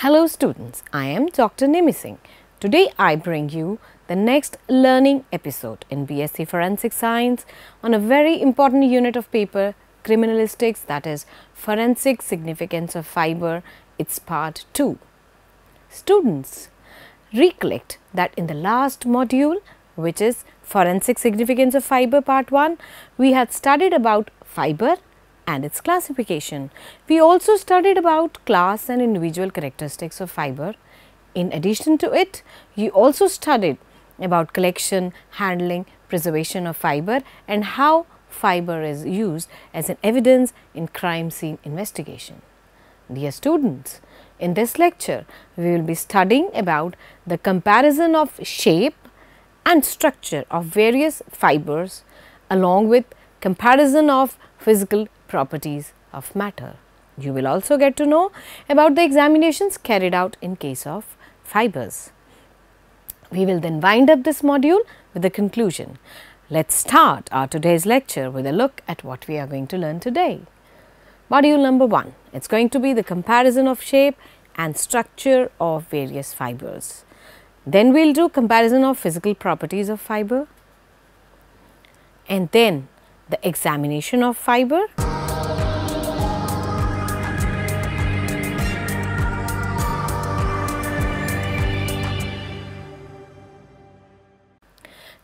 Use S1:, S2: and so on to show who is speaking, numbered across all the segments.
S1: Hello students, I am Dr. Nimi Singh. Today I bring you the next learning episode in BSc Forensic Science on a very important unit of paper, Criminalistics, that is Forensic Significance of Fiber, its part 2. Students, recollect that in the last module, which is Forensic Significance of Fiber part 1, we had studied about fiber and its classification. We also studied about class and individual characteristics of fiber. In addition to it, you also studied about collection, handling, preservation of fiber and how fiber is used as an evidence in crime scene investigation. Dear students, in this lecture, we will be studying about the comparison of shape and structure of various fibers along with comparison of physical properties of matter. You will also get to know about the examinations carried out in case of fibers. We will then wind up this module with a conclusion. Let's start our today's lecture with a look at what we are going to learn today. Module number 1, it is going to be the comparison of shape and structure of various fibers. Then we will do comparison of physical properties of fiber and then the examination of fiber.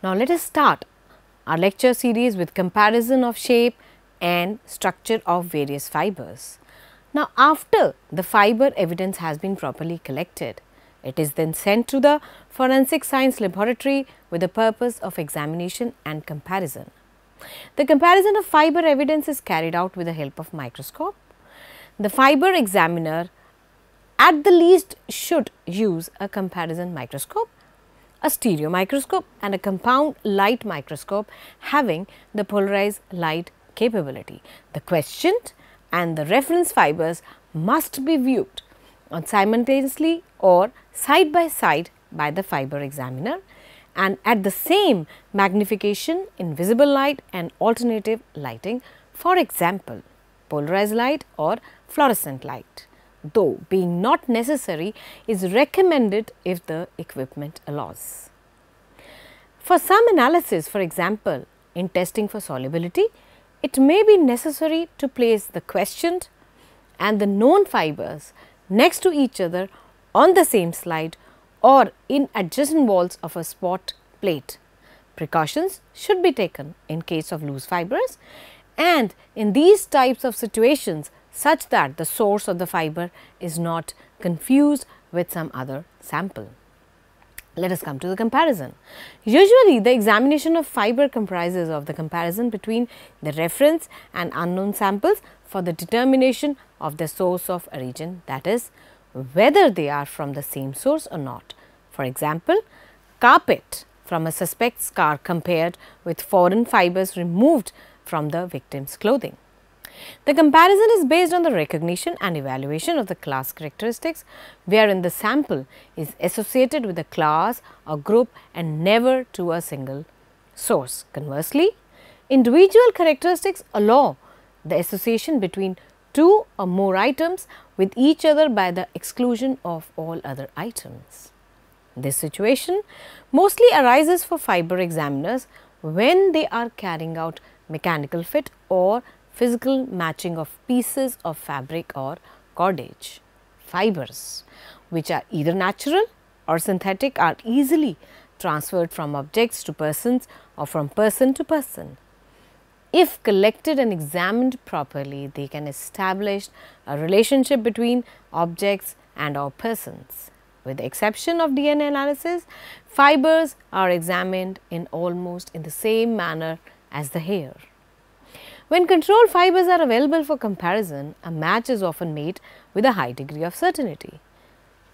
S1: Now, let us start our lecture series with comparison of shape and structure of various fibers. Now, after the fiber evidence has been properly collected, it is then sent to the forensic science laboratory with the purpose of examination and comparison. The comparison of fiber evidence is carried out with the help of microscope. The fiber examiner at the least should use a comparison microscope, a stereo microscope and a compound light microscope having the polarized light capability. The questioned and the reference fibers must be viewed on simultaneously or side by side by the fiber examiner and at the same magnification in visible light and alternative lighting, for example, polarized light or fluorescent light, though being not necessary is recommended if the equipment allows. For some analysis, for example, in testing for solubility, it may be necessary to place the questioned and the known fibers next to each other on the same slide or in adjacent walls of a spot plate. Precautions should be taken in case of loose fibers and in these types of situations such that the source of the fiber is not confused with some other sample. Let us come to the comparison. Usually, the examination of fiber comprises of the comparison between the reference and unknown samples for the determination of the source of origin, that is, whether they are from the same source or not. For example, carpet from a suspect's car compared with foreign fibers removed from the victim's clothing. The comparison is based on the recognition and evaluation of the class characteristics, wherein the sample is associated with a class or group and never to a single source. Conversely, individual characteristics allow the association between two or more items with each other by the exclusion of all other items. This situation mostly arises for fiber examiners when they are carrying out mechanical fit or physical matching of pieces of fabric or cordage. Fibers, which are either natural or synthetic, are easily transferred from objects to persons or from person to person. If collected and examined properly, they can establish a relationship between objects and or persons. With the exception of DNA analysis, fibers are examined in almost in the same manner as the hair. When control fibers are available for comparison, a match is often made with a high degree of certainty.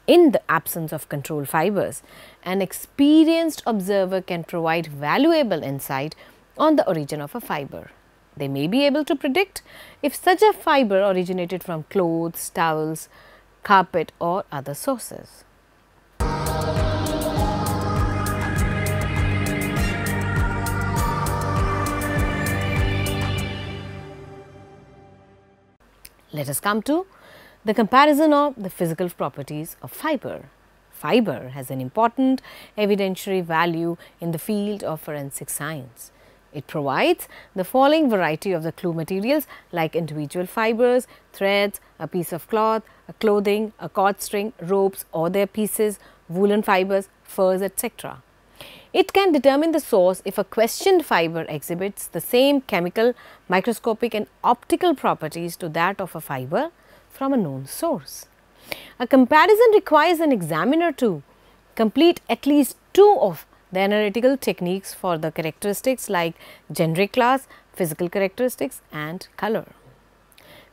S1: In the absence of control fibers, an experienced observer can provide valuable insight on the origin of a fiber. They may be able to predict if such a fiber originated from clothes, towels, carpet or other sources. Let us come to the comparison of the physical properties of fiber. Fiber has an important evidentiary value in the field of forensic science. It provides the following variety of the clue materials like individual fibers, threads, a piece of cloth, a clothing, a cord string, ropes or their pieces, woolen fibers, furs, etc. It can determine the source if a questioned fiber exhibits the same chemical, microscopic and optical properties to that of a fiber from a known source. A comparison requires an examiner to complete at least two of the analytical techniques for the characteristics like generic class, physical characteristics and color.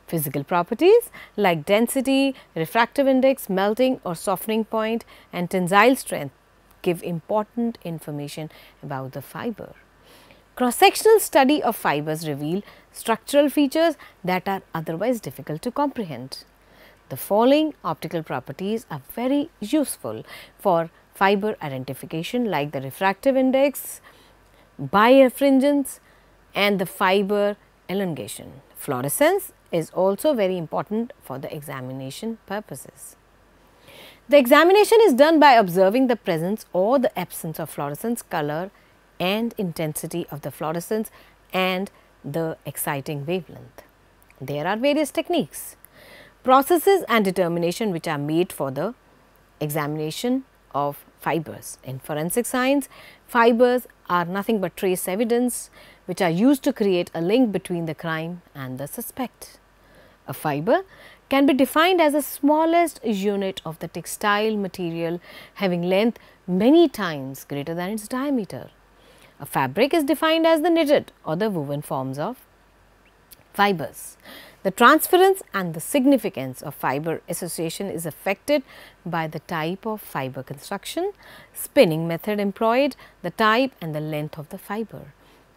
S1: Physical properties like density, refractive index, melting or softening point and tensile strength give important information about the fiber. Cross-sectional study of fibers reveal structural features that are otherwise difficult to comprehend. The following optical properties are very useful for fiber identification like the refractive index, birefringence and the fiber elongation. Fluorescence is also very important for the examination purposes. The examination is done by observing the presence or the absence of fluorescence, color and intensity of the fluorescence and the exciting wavelength. There are various techniques, processes and determination which are made for the examination of fibers. In forensic science, fibers are nothing but trace evidence which are used to create a link between the crime and the suspect. A fiber can be defined as the smallest unit of the textile material having length many times greater than its diameter. A fabric is defined as the knitted or the woven forms of fibers. The transference and the significance of fiber association is affected by the type of fiber construction, spinning method employed, the type and the length of the fiber.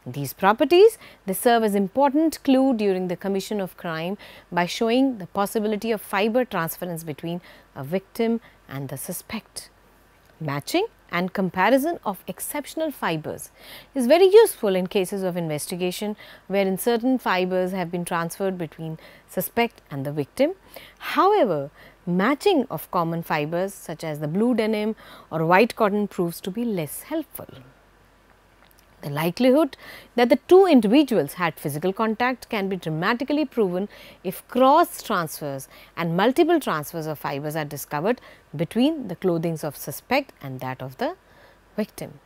S1: These properties, they serve as important clue during the commission of crime by showing the possibility of fiber transference between a victim and the suspect. Matching and comparison of exceptional fibers is very useful in cases of investigation wherein certain fibers have been transferred between suspect and the victim. However, matching of common fibers such as the blue denim or white cotton proves to be less helpful. The likelihood that the two individuals had physical contact can be dramatically proven if cross transfers and multiple transfers of fibers are discovered between the clothing of suspect and that of the victim.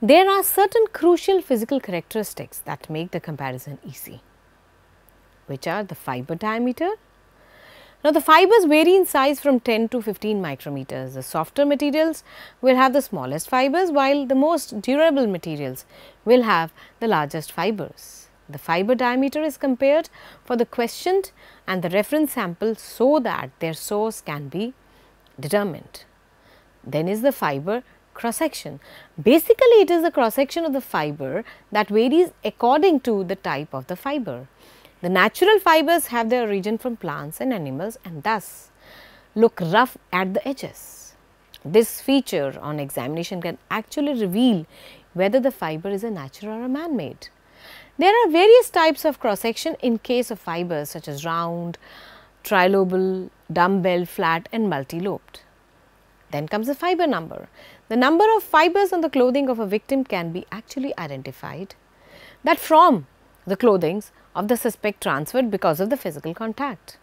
S1: There are certain crucial physical characteristics that make the comparison easy, which are the fiber diameter. Now, the fibers vary in size from 10 to 15 micrometers. The softer materials will have the smallest fibers, while the most durable materials will have the largest fibers. The fiber diameter is compared for the questioned and the reference sample so that their source can be determined. Then is the fiber cross section. Basically, it is the cross section of the fiber that varies according to the type of the fiber. The natural fibers have their origin from plants and animals and thus look rough at the edges. This feature on examination can actually reveal whether the fiber is a natural or a man-made. There are various types of cross-section in case of fibers such as round, trilobal, dumbbell, flat and multi-lobed. Then comes the fiber number. The number of fibers on the clothing of a victim can be actually identified that from the clothing of the suspect transferred because of the physical contact.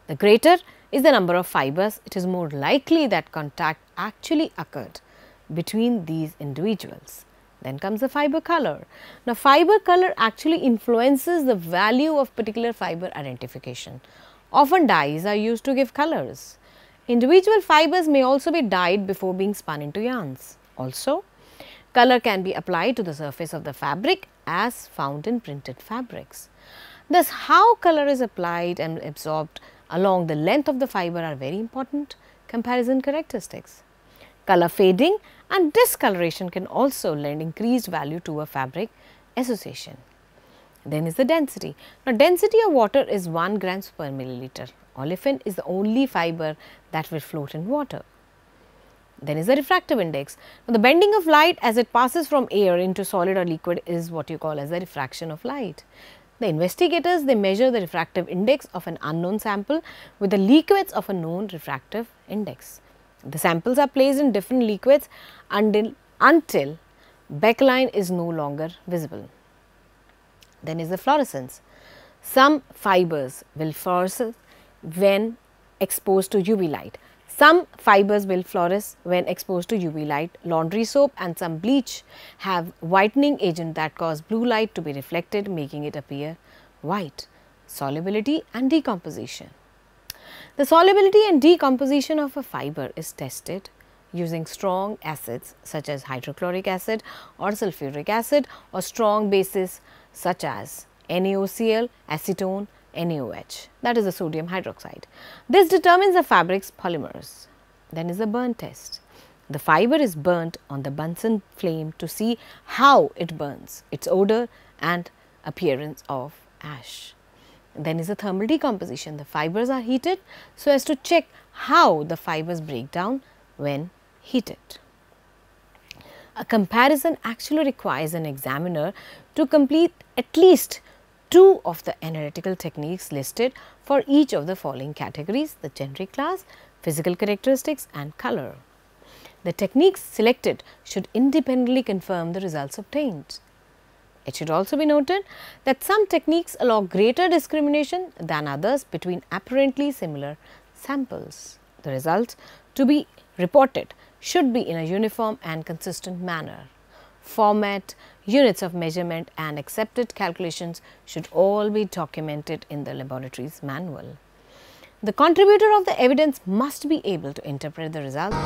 S1: The greater is the number of fibers, it is more likely that contact actually occurred between these individuals. Then comes the fiber color. Now, fiber color actually influences the value of particular fiber identification. Often dyes are used to give colors. Individual fibers may also be dyed before being spun into yarns. Also, color can be applied to the surface of the fabric as found in printed fabrics. Thus, how color is applied and absorbed along the length of the fiber are very important comparison characteristics. Color fading and discoloration can also lend increased value to a fabric association. Then is the density. Now, density of water is 1 grams per milliliter. Olefin is the only fiber that will float in water. Then is the refractive index. Now, the bending of light as it passes from air into solid or liquid is what you call as the refraction of light. The investigators, they measure the refractive index of an unknown sample with the liquids of a known refractive index. The samples are placed in different liquids until backline is no longer visible. Then is the fluorescence. Some fibers will fluoresce when exposed to UV light. Some fibers will fluoresce when exposed to UV light. Laundry soap and some bleach have whitening agent that cause blue light to be reflected, making it appear white. Solubility and decomposition. The solubility and decomposition of a fiber is tested using strong acids such as hydrochloric acid or sulfuric acid, or strong bases such as NaOCl, acetone, NaOH, that is the sodium hydroxide. This determines the fabric's polymers. Then is the burn test. The fiber is burnt on the Bunsen flame to see how it burns, its odor and appearance of ash. Then is the thermal decomposition. The fibers are heated so as to check how the fibers break down when heated. A comparison actually requires an examiner to complete at least 2 of the analytical techniques listed for each of the following categories: the generic class, physical characteristics and color. The techniques selected should independently confirm the results obtained. It should also be noted that some techniques allow greater discrimination than others between apparently similar samples. The results to be reported should be in a uniform and consistent manner. Format, units of measurement and accepted calculations should all be documented in the laboratory's manual. The contributor of the evidence must be able to interpret the results.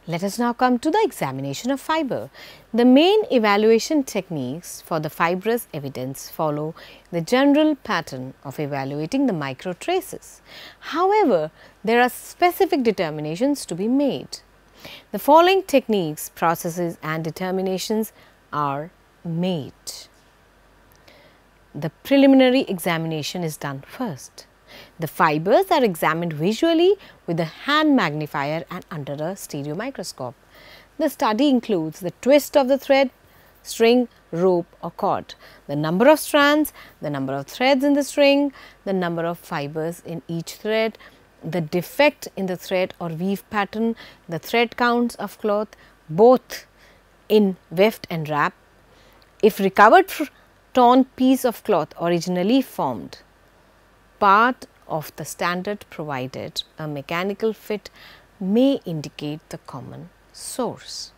S1: Let us now come to the examination of fiber. The main evaluation techniques for the fibrous evidence follow the general pattern of evaluating the micro traces. However, there are specific determinations to be made. The following techniques, processes and determinations are made. The preliminary examination is done first. The fibers are examined visually with a hand magnifier and under a stereo microscope. The study includes the twist of the thread, string, rope or cord, the number of strands, the number of threads in the string, the number of fibers in each thread, the defect in the thread or weave pattern, the thread counts of cloth both in weft and wrap, if recovered torn piece of cloth originally formed part of the standard provided, a mechanical fit may indicate the common source.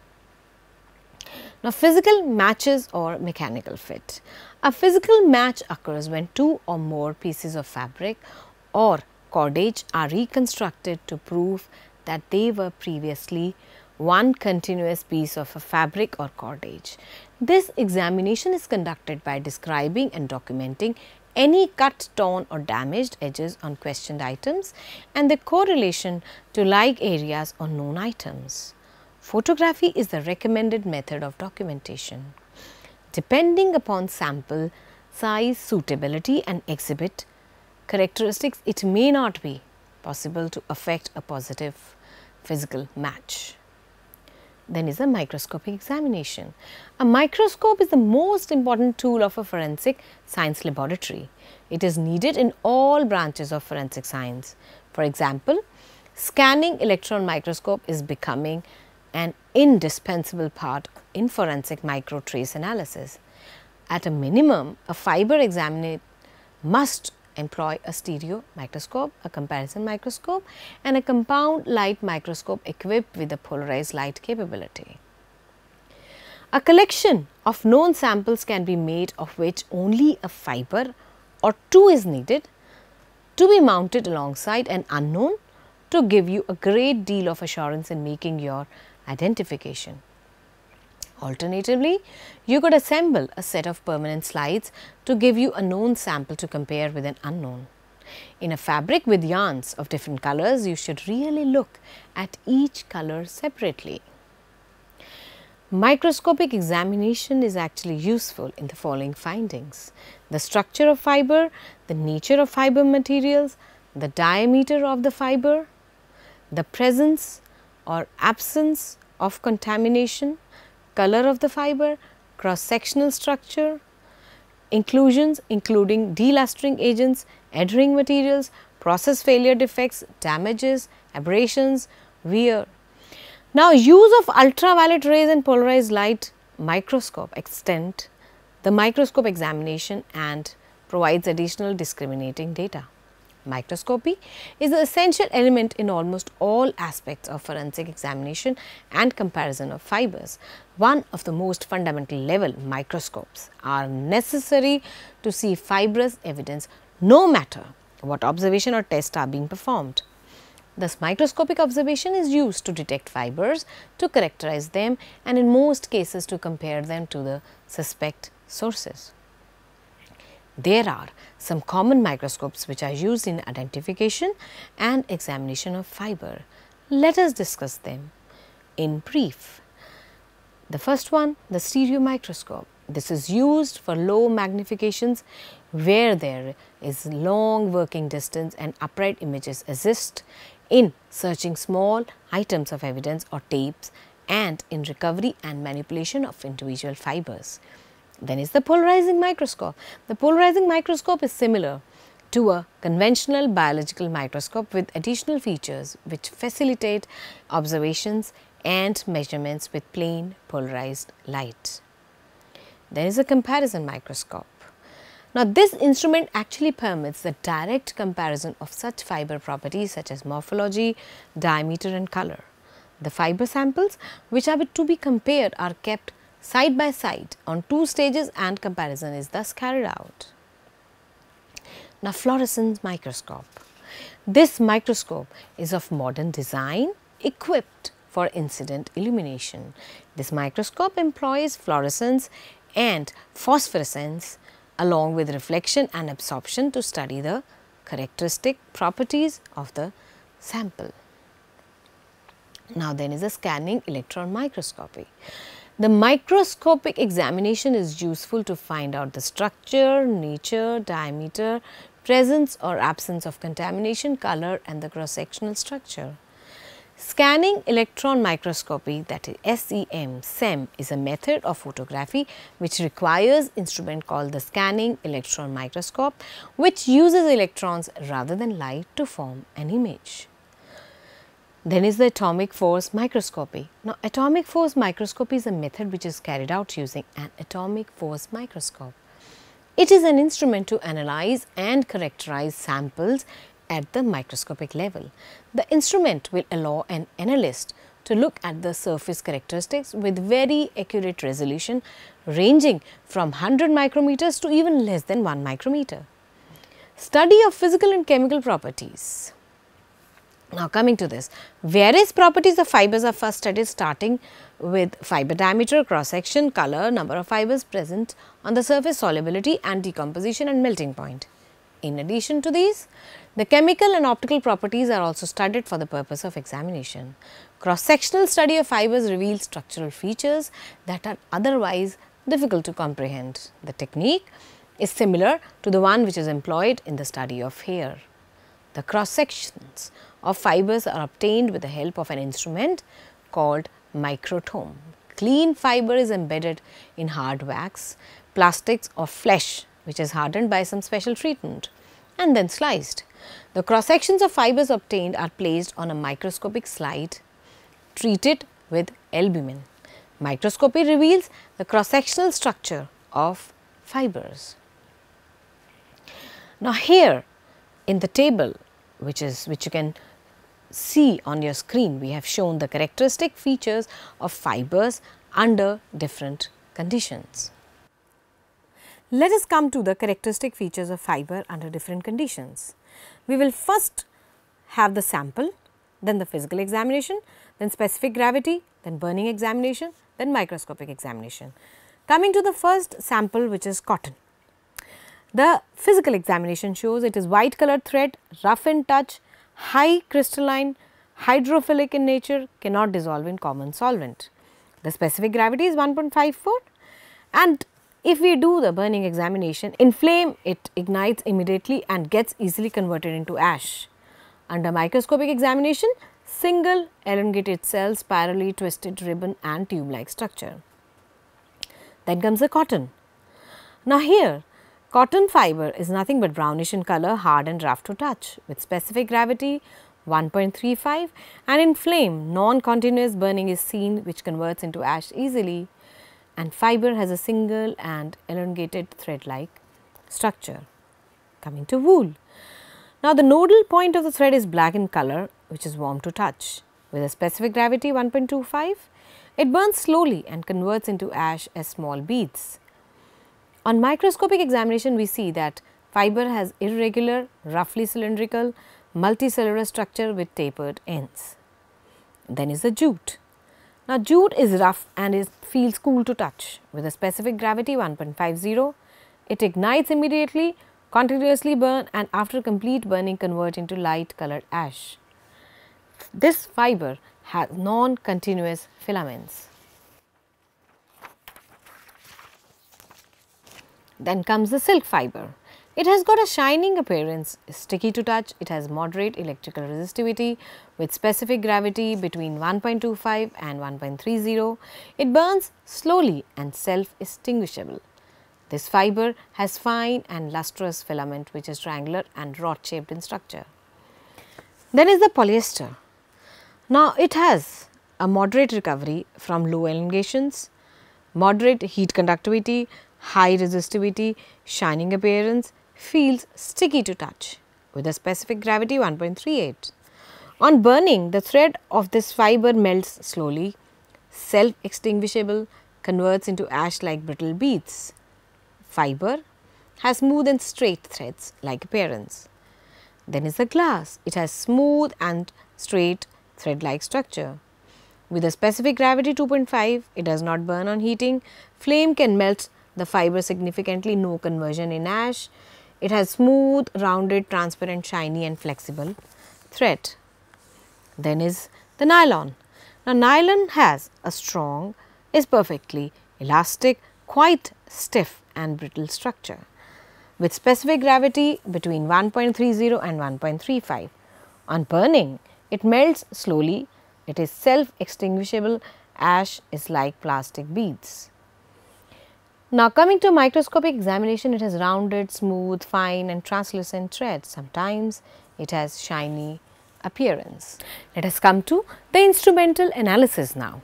S1: Now, physical matches or mechanical fit. A physical match occurs when 2 or more pieces of fabric or cordage are reconstructed to prove that they were previously one continuous piece of a fabric or cordage. This examination is conducted by describing and documenting any cut, torn or damaged edges on questioned items and the correlation to like areas on known items. Photography is the recommended method of documentation. Depending upon sample size, suitability and exhibit characteristics, it may not be possible to effect a positive physical match. Then is a microscopic examination. A microscope is the most important tool of a forensic science laboratory. It is needed in all branches of forensic science. For example, scanning electron microscope is becoming an indispensable part in forensic micro trace analysis. At a minimum, a fiber examiner must employ a stereo microscope, a comparison microscope and a compound light microscope equipped with a polarized light capability. A collection of known samples can be made of which only a fiber or 2 is needed to be mounted alongside an unknown to give you a great deal of assurance in making your identification. Alternatively, you could assemble a set of permanent slides to give you a known sample to compare with an unknown. In a fabric with yarns of different colors, you should really look at each color separately. Microscopic examination is actually useful in the following findings: the structure of fiber, the nature of fiber materials, the diameter of the fiber, the presence or absence of contamination, color of the fiber, cross-sectional structure, inclusions including delustering agents, adhering materials, process failure defects, damages, aberrations, wear. Now, use of ultraviolet rays and polarized light microscope extend the microscope examination and provides additional discriminating data. Microscopy is an essential element in almost all aspects of forensic examination and comparison of fibers. One of the most fundamental level microscopes are necessary to see fibrous evidence no matter what observation or tests are being performed. Thus, microscopic observation is used to detect fibers, to characterize them and in most cases to compare them to the suspect sources. There are some common microscopes which are used in identification and examination of fiber. Let us discuss them in brief. The first one, the stereo microscope. This is used for low magnifications where there is long working distance and upright images assist in searching small items of evidence or tapes and in recovery and manipulation of individual fibers. Then is the polarizing microscope. The polarizing microscope is similar to a conventional biological microscope with additional features which facilitate observations and measurements with plain polarized light. There is a comparison microscope. Now, this instrument actually permits the direct comparison of such fiber properties such as morphology, diameter and color. The fiber samples which are to be compared are kept side by side on two stages and comparison is thus carried out. Now, fluorescence microscope. This microscope is of modern design equipped for incident illumination. This microscope employs fluorescence and phosphorescence along with reflection and absorption to study the characteristic properties of the sample. Now, then is a scanning electron microscopy. The microscopic examination is useful to find out the structure, nature, diameter, presence or absence of contamination, color and the cross-sectional structure. Scanning electron microscopy, that is SEM is a method of photography which requires instrument called the scanning electron microscope, which uses electrons rather than light to form an image. Then is the atomic force microscopy. Now, atomic force microscopy is a method which is carried out using an atomic force microscope. It is an instrument to analyze and characterize samples at the microscopic level. The instrument will allow an analyst to look at the surface characteristics with very accurate resolution ranging from 100 micrometers to even less than 1 micrometer. Study of physical and chemical properties. Now, coming to this, various properties of fibers are first studied starting with fiber diameter, cross section, color, number of fibers present on the surface, solubility and decomposition and melting point. In addition to these, the chemical and optical properties are also studied for the purpose of examination. Cross-sectional study of fibers reveals structural features that are otherwise difficult to comprehend. The technique is similar to the one which is employed in the study of hair. The cross-sections of fibers are obtained with the help of an instrument called microtome. Clean fiber is embedded in hard wax, plastics or flesh which is hardened by some special treatment and then sliced. The cross sections of fibers obtained are placed on a microscopic slide treated with albumin. Microscopy reveals the cross sectional structure of fibers. Now, here in the table which you can see on your screen, we have shown the characteristic features of fibers under different conditions. Let us come to the characteristic features of fiber under different conditions. We will first have the sample, then the physical examination, then specific gravity, then burning examination, then microscopic examination. Coming to the first sample, which is cotton. The physical examination shows it is white colored thread, rough in touch, high crystalline, hydrophilic in nature, cannot dissolve in common solvent. The specific gravity is 1.54, and if we do the burning examination, in flame it ignites immediately and gets easily converted into ash. Under microscopic examination, single elongated cell, spirally twisted ribbon and tube-like structure. Then comes the cotton. Now here, cotton fiber is nothing but brownish in color, hard and rough to touch, with specific gravity 1.35, and in flame non-continuous burning is seen, which converts into ash easily, and fiber has a single and elongated thread-like structure. Coming to wool. Now the nodal point of the thread is black in color, which is warm to touch. With a specific gravity 1.25, it burns slowly and converts into ash as small beads. On microscopic examination, we see that fiber has irregular, roughly cylindrical, multicellular structure with tapered ends. Then is the jute. Now jute is rough and it feels cool to touch. With a specific gravity 1.50, it ignites immediately, continuously burn, and after complete burning convert into light colored ash. This fiber has non-continuous filaments. Then comes the silk fiber. It has got a shining appearance, is sticky to touch, it has moderate electrical resistivity with specific gravity between 1.25 and 1.30. It burns slowly and self-extinguishable. This fiber has fine and lustrous filament which is triangular and rod shaped in structure. Then is the polyester. Now it has a moderate recovery from low elongations, moderate heat conductivity, high resistivity, shining appearance, feels sticky to touch with a specific gravity 1.38. On burning, the thread of this fiber melts slowly, self-extinguishable, converts into ash-like brittle beads. Fiber has smooth and straight threads like appearance. Then is the glass. It has smooth and straight thread-like structure. With a specific gravity 2.5, it does not burn on heating. Flame can melt the fiber significantly, no conversion in ash. It has smooth, rounded, transparent, shiny and flexible thread. Then is the nylon. Now nylon has a strong, is perfectly elastic, quite stiff and brittle structure with specific gravity between 1.30 and 1.35. On burning, it melts slowly, it is self-extinguishable, ash is like plastic beads. Now coming to microscopic examination, it has rounded, smooth, fine and translucent threads. Sometimes it has shiny appearance. Let us come to the instrumental analysis now.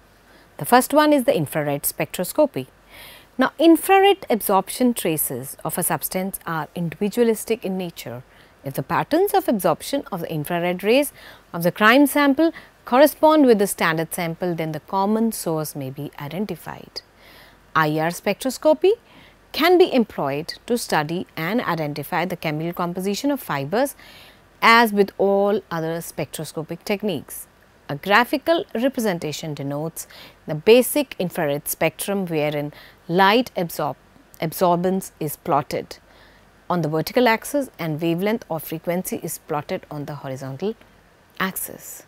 S1: The first one is the infrared spectroscopy. Now infrared absorption traces of a substance are individualistic in nature. If the patterns of absorption of the infrared rays of the crime sample correspond with the standard sample, then the common source may be identified. IR spectroscopy can be employed to study and identify the chemical composition of fibers as with all other spectroscopic techniques. A graphical representation denotes the basic infrared spectrum wherein light absorbance is plotted on the vertical axis and wavelength or frequency is plotted on the horizontal axis.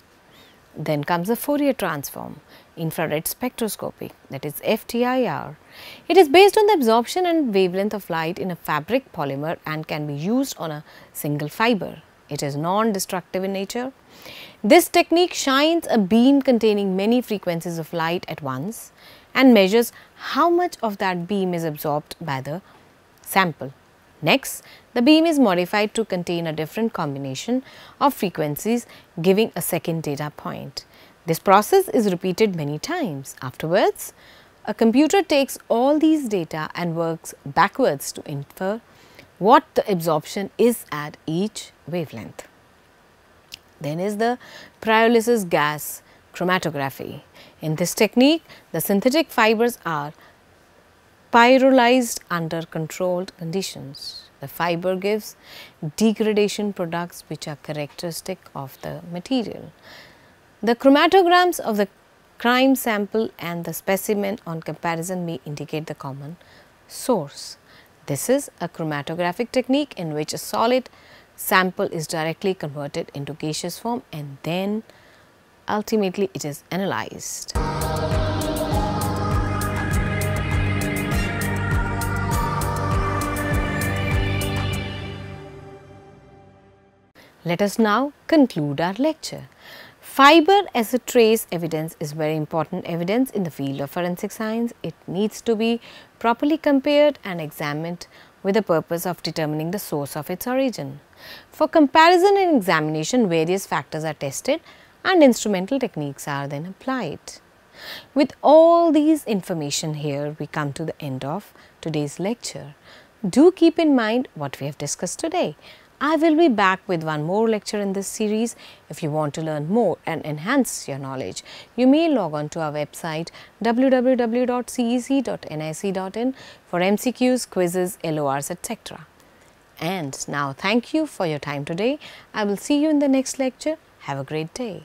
S1: Then comes the Fourier transform, infrared spectroscopy, that is FTIR. It is based on the absorption and wavelength of light in a fabric polymer and can be used on a single fiber. It is non-destructive in nature. This technique shines a beam containing many frequencies of light at once and measures how much of that beam is absorbed by the sample. Next, the beam is modified to contain a different combination of frequencies, giving a second data point. This process is repeated many times. Afterwards, a computer takes all these data and works backwards to infer what the absorption is at each wavelength. Then is the pyrolysis gas chromatography. In this technique, the synthetic fibers are pyrolyzed under controlled conditions. The fiber gives degradation products which are characteristic of the material. The chromatograms of the crime sample and the specimen on comparison may indicate the common source. This is a chromatographic technique in which a solid sample is directly converted into gaseous form and then ultimately it is analyzed. Let us now conclude our lecture. Fiber as a trace evidence is very important evidence in the field of forensic science. It needs to be properly compared and examined with the purpose of determining the source of its origin. For comparison and examination, various factors are tested and instrumental techniques are then applied. With all these information here, we come to the end of today's lecture. Do keep in mind what we have discussed today. I will be back with one more lecture in this series. If you want to learn more and enhance your knowledge, you may log on to our website www.cec.nic.in for MCQs, quizzes, LORs, etc. And now thank you for your time today. I will see you in the next lecture. Have a great day.